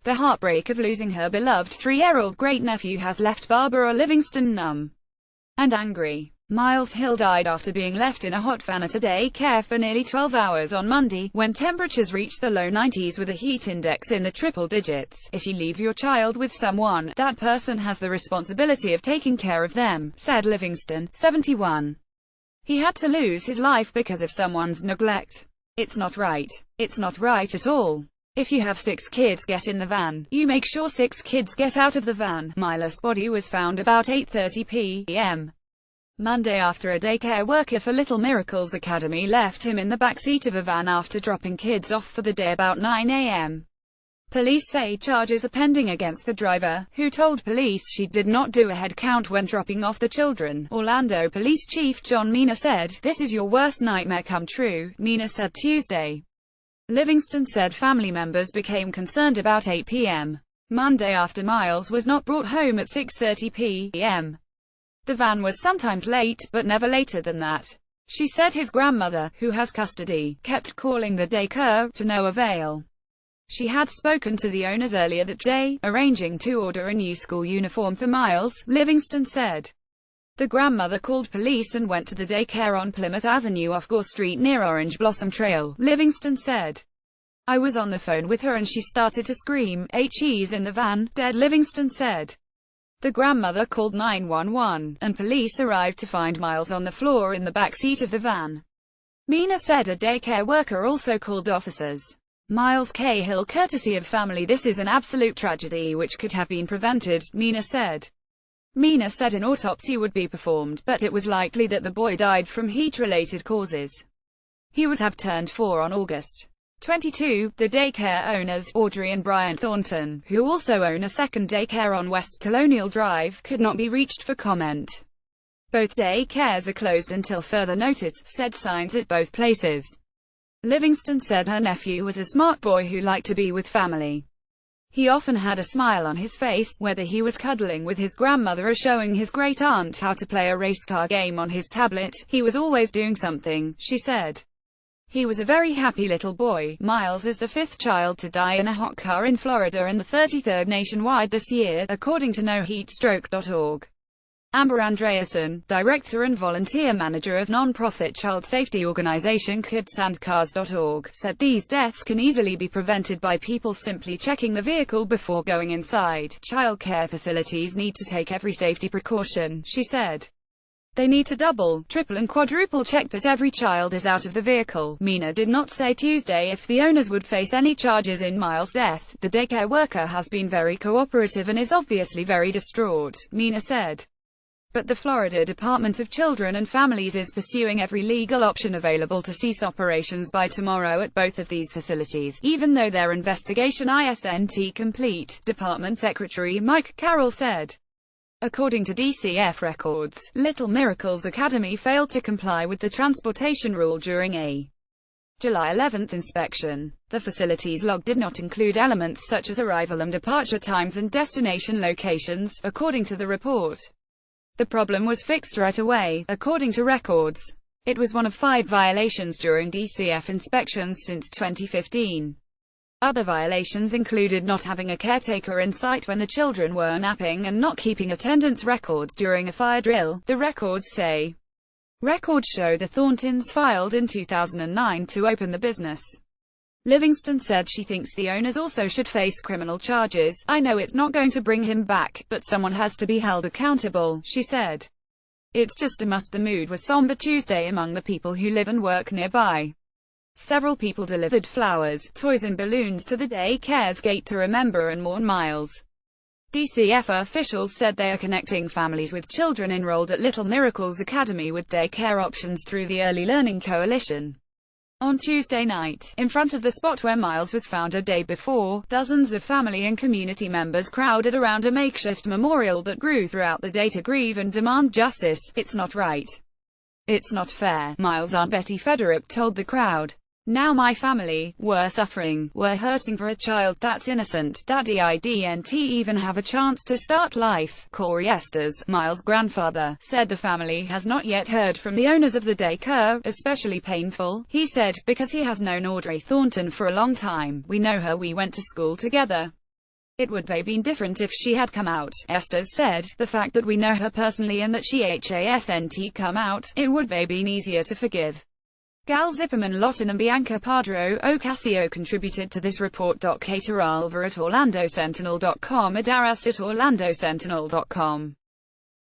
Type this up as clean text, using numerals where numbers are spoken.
The heartbreak of losing her beloved 3-year-old great-nephew has left Barbara Livingston numb and angry. Miles Hill died after being left in a hot van at a daycare for nearly 12 hours on Monday, when temperatures reached the low 90s with a heat index in the triple digits. If you leave your child with someone, that person has the responsibility of taking care of them, said Livingston, 71. He had to lose his life because of someone's neglect. It's not right. It's not right at all. If you have 6 kids get in the van, you make sure 6 kids get out of the van. Miles' body was found about 8:30 p.m. Monday after a daycare worker for Little Miracles Academy left him in the backseat of a van after dropping kids off for the day about 9 a.m. Police say charges are pending against the driver, who told police she did not do a head count when dropping off the children. Orlando Police Chief John Mena said, "This is your worst nightmare come true," Mena said Tuesday. Livingston said family members became concerned about 8 p.m. Monday after Miles was not brought home at 6:30 p.m. The van was sometimes late, but never later than that. She said his grandmother, who has custody, kept calling the daycare, to no avail. She had spoken to the owners earlier that day, arranging to order a new school uniform for Miles, Livingston said. The grandmother called police and went to the daycare on Plymouth Avenue off Gore Street near Orange Blossom Trail, Livingston said. "I was on the phone with her and she started to scream, 'She's in the van, dead,' Livingston said. The grandmother called 911, and police arrived to find Miles on the floor in the back seat of the van. Mena said a daycare worker also called officers. Miles Cahill, courtesy of family, "This is an absolute tragedy which could have been prevented," Mena said. Mena said an autopsy would be performed, but it was likely that the boy died from heat-related causes. He would have turned 4 on August 22. The daycare owners, Audrey and Brian Thornton, who also own a second daycare on West Colonial Drive, could not be reached for comment. Both daycares are closed until further notice, said signs at both places. Livingston said her nephew was a smart boy who liked to be with family. He often had a smile on his face, whether he was cuddling with his grandmother or showing his great-aunt how to play a race car game on his tablet. He was always doing something, she said. He was a very happy little boy. Miles is the 5th child to die in a hot car in Florida and the 33rd nationwide this year, according to NoHeatstroke.org. Amber Andreasen, director and volunteer manager of non-profit child safety organization KidsandCars.org, said these deaths can easily be prevented by people simply checking the vehicle before going inside. Childcare facilities need to take every safety precaution, she said. They need to double, triple and quadruple check that every child is out of the vehicle. Mena did not say Tuesday if the owners would face any charges in Miles' death. The daycare worker has been very cooperative and is obviously very distraught, Mena said. But the Florida Department of Children and Families is pursuing every legal option available to cease operations by tomorrow at both of these facilities, even though their investigation isn't complete, Department Secretary Mike Carroll said. According to DCF records, Little Miracles Academy failed to comply with the transportation rule during a July 11 inspection. The facility's log did not include elements such as arrival and departure times and destination locations, according to the report. The problem was fixed right away, according to records. It was one of 5 violations during DCF inspections since 2015. Other violations included not having a caretaker in sight when the children were napping and not keeping attendance records during a fire drill, the records say. Records show the Thorntons filed in 2009 to open the business. Livingston said she thinks the owners also should face criminal charges. "I know it's not going to bring him back, but someone has to be held accountable," she said. "It's just a must." The mood was somber Tuesday among the people who live and work nearby. Several people delivered flowers, toys and balloons to the daycare's gate to remember and mourn Miles. DCF officials said they are connecting families with children enrolled at Little Miracles Academy with daycare options through the Early Learning Coalition. On Tuesday night, in front of the spot where Miles was found a day before, dozens of family and community members crowded around a makeshift memorial that grew throughout the day to grieve and demand justice. "It's not right. It's not fair," Miles' aunt Betty Federick told the crowd. "Now my family, we're suffering, we're hurting for a child that's innocent, that didn't even have a chance to start life." Corey Estes, Miles' grandfather, said the family has not yet heard from the owners of the daycare, especially painful, he said, because he has known Audrey Thornton for a long time. "We know her, we went to school together. It would have been different if she had come out, Estes said. The fact that we know her personally and that she hasn't come out, it would have been easier to forgive. Gal Zipperman Lawton and Bianca Padro Ocasio contributed to this report. Kate Aralva at OrlandoSentinel.com, Adaras at OrlandoSentinel.com.